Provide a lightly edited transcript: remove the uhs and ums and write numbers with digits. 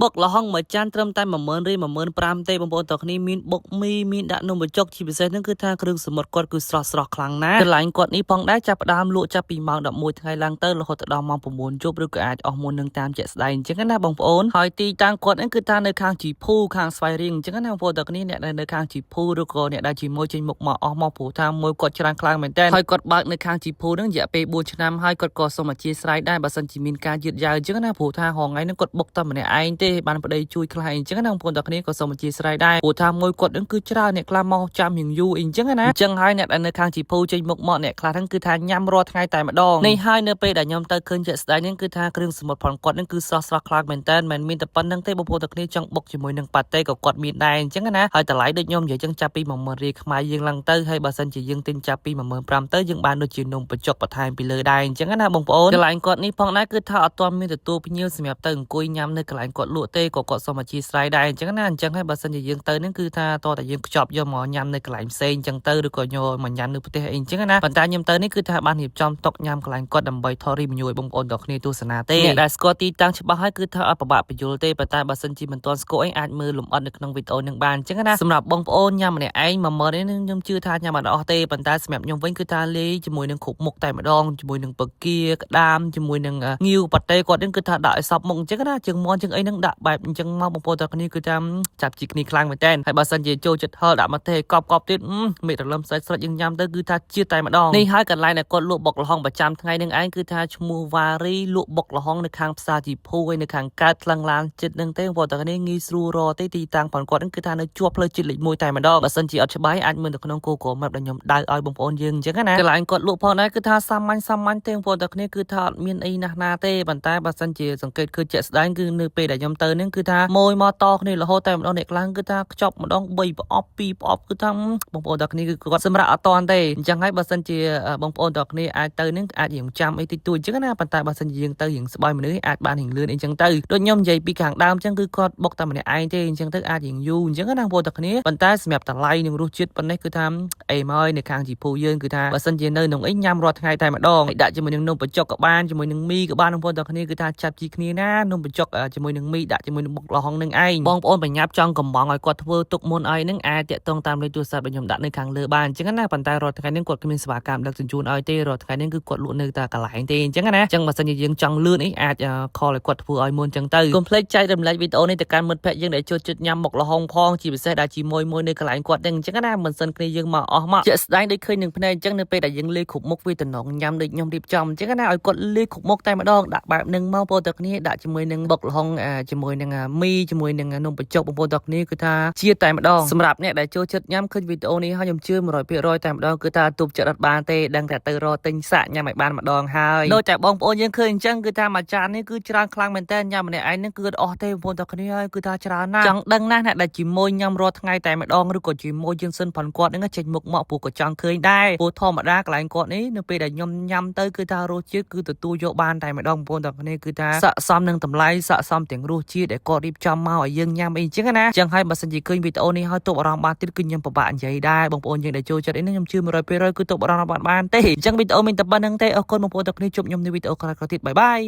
បុកលហុងមួយចានត្រឹមតែ10000រៀល15000ទេបងប្អូនតើគ្នាមានបុកមីមានដាក់នំបញ្ចុកជាពិសេសហ្នឹងគឺថាគ្រឿងសមុទ្រគាត់គឺស្រស់ខ្លាំងណាស់កន្លែងគាត់នេះផងដែរចាប់ផ្ដើមលក់ចាប់ពីម៉ោង11ថ្ងៃឡើងទៅរហូតដល់ម៉ោង9យប់ឬក៏អាចអស់មុននឹងតាមជាក់ស្ដែងអញ្ចឹងណាបងប្អូនហើយទីតាំងគាត់ហ្នឹងគឺថានៅខាងជីភូខាងស្វាយរៀងអញ្ចឹងណាបងប្អូនតើគ្នាអ្នកដែលនៅខាងជីភូឬក៏អ្នកដែលជាមួយចេញមុខមកអស់មកព្រោះថាមួយគាត់ច្រើនខ្លាំងមែនតើហើយគាត់បើកនៅខាងជីភូហ្នឹងរយៈពេល4ឆ្នាំហើយគាត់ក៏សូមអធិស្ឋានដែរបើសិនជាមានការយឺតយ៉ាវអញ្ចឹងណាព្រោះថាហងៃហ្នឹងគាត់បុកតែម្នាក់ឯងទេបានប្តីជួយខ្លះអញ្ចឹងណាបងប្អូនតើគ្នាក៏សូមអធិស្ឋានដែរព្រោះថាមួយគាត់នឹងគឺច្រើនអ្នកខ្លះមកចាំរៀងយូរអីអញ្ចឹងណាអញ្ចឹងហើយអ្នកដែលនៅខាងជីភូចេញមុខមកអ្នកខ្លះហ្នឹងគឺថាញ៉ាំរាល់ថ្ងៃតែម្ដងនេះហើយនៅពេលដែលខ្ញុំទៅឃើញជាក់ស្ដែងហ្នឹងគឺថាគ្រឿងសមុទ្រផងគាត់ហ្នឹងគឺស្រស់ខ្លាំងមែនតើមិនមានតែប៉ុណ្្នឹងទេបងប្អូនតើគ្នាចង់បុកជាមួយនឹងប៉ាតេក៏គាត់មានដែរអញ្ចឹងណាហើយតម្លៃដូចខ្ញុំនិយាយចឹងចាប់ពី10000រៀលខ្មែរយើងឡើងទៅហើយបើសិនជាយើងទិញចាប់ពី15000ទៅយើងបានដូចជានំបញ្ចុកបន្ថែមពីលើដែរអញ្ចឹងណាបងប្អូនកន្លែងគាត់នេះផងដែរគឺថាអត់ទាន់មានទទួលភ្ញៀវសម្រាប់ទៅអង្គុយញ៉ាំនៅកន្លែងគាត់លក់ទេក៏គាត់សូមអធិស្ឋានដែរអញ្ចឹងណាអញ្ចឹងហើយបើសិនជាយើងទៅហ្នឹងគឺថាតើតែយើងខ្ចប់យកមកញ៉ាំនៅកន្លែងផ្សេងអញ្ចឹងទៅឬក៏យកមកញ៉ាំនៅផ្ទះអីអញ្ចឹងណាប៉ុន្តែខ្ញុំទៅនេះគឺថាបានរៀបចំតុញ៉ាំកន្លែងគាត់ដើម្បីថតរីវិវឲ្យបងប្អូនទាំងគ្នាទស្សនាទេអ្នកដែលស្គាល់ទីតាំងច្បាស់ហើយគឺថាអត់ពិបាកបញ្យល់ទេប៉ុន្តែបើសិនជាមិនទាន់ស្គាល់អីអាចមើលលម្អិតនៅក្នុងវីដេអូនឹងបានអញ្ចឹងណាសម្រាប់បងប្អូនញ៉ាំម្នាក់ឯង10000នេះខ្ញុំជឿថាញ៉ាំអត់អស់ទេប៉ុន្តែសម្រាប់ខ្ញុំវិញគឺថាលេជាមួយនឹងគ្រប់មុខតែម្ដងជាមួយនឹងបកាក្ដាមជាមួយនឹងងាវប៉ាតេគាត់នឹងគឺថាដាក់ឲ្យសពមុខអញ្ចឹងណាជើងមាន់ជើងអីនឹងដាក់បែបអញ្ចឹងមកបងប្អូនទាំងគ្នាគឺថាចាប់ជីគ្នាខ្លាំងមែនតើហើយបើសិនជាចូលចិត្តហឹលដាក់មកទេកប់ទៀតមេរលឹមស្រាច់យើងញ៉ាំទៅគឺថាជាតិតែម្ដងនេះហើយកន្លែងដែលគាត់លក់បុកល្ហុងប្រចាំថ្ងៃនឹងឯងគឺថាឈ្មោះវ៉ារីលក់បុកល្ហុងនៅខាងផ្សារជីភូហើយនៅខាងកើតថ្លឹងឡានចិត្តនឹងទេបងប្អូនទាំងគ្នាងាយស្រួលរកទេទីតាំងផងគាត់នឹងគឺថានៅជាប់ផ្លូវជាតិលេខ1តែម្ដងបើសិនជាអត់ច្បាស់អាចមើលនៅក្នុង Google Map ដែលខ្ញុំដៅឲ្យបងប្អូនយើងអញ្ចឹងណាកន្លែងគាត់លក់ផងដែរគឺថាសាមញ្ញទេបងប្អូនទាំងគ្នាគឺថាអត់មានអីណាស់ណាទេប៉ុន្តែបើសិនជាសង្កេតឃើញជាក់ស្ដែងគឺនៅពេលដែលខ្ញុំទៅនឹងគឺថាម៉ួយមកតគ្នារហូតតែម្ដងអ្នកខ្លាំងគឺថាខ្ចប់ម្ដង3ប្រអប់2ប្រអប់គឺថាបងប្អូនទាំងគ្នាគឺគាត់សម្រាប់អត់តាន់ទេអញ្ចឹងហើយបើសិនជាបងប្អូនទាំងគ្នាអាចទៅនឹងអាចរៀងចាំអីតិចតួចអញ្ចឹងណាប៉ុន្តែបើសិនជាយើងទៅរៀងស្បើយមនុស្សអាចបានរៀងលឿនអីអញ្ចឹងទៅដូចខ្ញុំនិយាយពីខាងដើមអញ្ចឹងគឺគាត់បុកតែម្នាក់ឯងទេអញ្ចឹងទៅអាចរៀងយូរអញ្ចឹងណាបងប្អូនទាំងគ្នាប៉ុន្តែសម្រាប់តម្លៃនិងរសជាតិប៉ុណ្ណេះគឺថាអេមកនៅខាងជីភូយើងគឺថាបើសិនជានៅក្នុងអីញ៉ាំរាល់ថ្ងៃតែម្ដងដាក់ជាមួយនឹងនំបញ្ចុកក៏បានជាមួយនឹងមីក៏បានបងប្អូនទាំងគ្នាគឺថាចាប់ជីគ្នាណានំបញ្ចុកជាមួយនឹងមីដាក់ជាមួយនឹងបុកល្ហុងនឹងឯងបងប្អូនបញ្ញាប់ចង់កំងឲ្យគាត់ធ្វើទុកមុនឲ្យនឹងអាចតាក់ទងតាមលេខទូរស័ព្ទដែលខ្ញុំដាក់នៅខាងលើបានអញ្ចឹងណាប៉ុន្តែរាល់ថ្ងៃនេះគាត់គ្មានសេវាកម្មដឹកជញ្ជូនឲ្យទេរាល់ថ្ងៃនេះគឺគាត់លក់នៅតែកន្លែងទេអញ្ចឹងណាអញ្ចឹងបើសិនជាយើងចង់លឿនអីអាចខលឲ្យគាត់ធ្វើឲ្យមុនអញ្ចឹងទៅកុំភ្លេចចែករំលែកវីដេអូនេះទៅកាន់មិត្តភក្តិយើងដែលចូលចិត្តញ៉ាំបុកល្ហុងផងជាពិសេសដែលជាមួយនៅកន្លែងគាត់ហ្នឹងអញ្ចឹងណាមិនសិនគ្នាយើងមកអស់មកជាក់ស្ដែងដូចឃើញនឹងភ្នែកអញ្ចឹងនៅពេលដែលយើងលេខគ្រប់មុខវាតំណងញ៉ាំដូចខ្ញុំរៀបចំអញ្ចឹងណាឲ្យគាត់លេខគ្រប់មុខតែម្ដងដាក់បែបហ្នឹងមកបងប្អូនទាំងគ្នាដាក់ជាមួយនឹងបុកល្ហុងជាមួយនឹងមីជាមួយនឹងនំបញ្ចុកបងប្អូនទាំងគ្នាគឺថាជាតែម្ដងសម្រាប់អ្នកដែលចូលចិត្តញ៉ាំឃើញវីដេអូនេះហើយខ្ញុំជឿ100%តែម្ដងគឺថាទប់ចិត្តអត់បានទេដឹងតែទៅរកទិញសាក់ញ៉ាំឲ្យបានម្ដងហើយដូចតែបងប្អូនយើងឃើញអញ្ចឹងគឺថាមួយចាននេះគឺច្រើនខ្លាំងមែនតើញ៉ាំម្នាក់ឯងហ្នឹងគឺអត់អស់ទេបងប្អូនទាំងគ្នាហើយគឺថាច្រើនណាស់ចង់ដឹងណាស់អ្នកដែលជាមួយញ៉ាំរាល់ថ្ងៃតែម្ដងឬក៏ជាមួយយើងសិនផងគាត់ហ្នឹងចេញមុខមកព្រោះក៏ចង់ឃើញដែរព្រោះធម្មតាកន្លែងគាត់នេះនៅពេលដែលខ្ញុំញ៉ាំទៅគឺថារសជាតិគឺទទួលយកបានតែម្ដងបងប្អូនទាំងគ្នាគឺថាស័ក្តិសមនឹងតម្លៃស័ក្តិសមទាំងរសជាតិដែលគាត់រៀបចំមកឲ្យយើងញ៉ាំអីអញ្ចឹងណាអញ្ចឹងហើយបើសិនជាឃើញវីដេអូនេះហើយទប់អារម្មណ៍បានទៀតគឺខ្ញុំពិបាកនិយាយដែរបងប្អូនយើងដែលចូលចិត្តអីនេះខ្ញុំជឿ100%គឺទប់អារម្មណ៍បានទេអញ្ចឹងវីដេអូមានតែប៉ុណ្្នឹងទេអរគុណបងប្អូនទាំងគ្នាជួបខ្ញុំនៅវីដេអូក្រោយៗទៀតបាយបាយ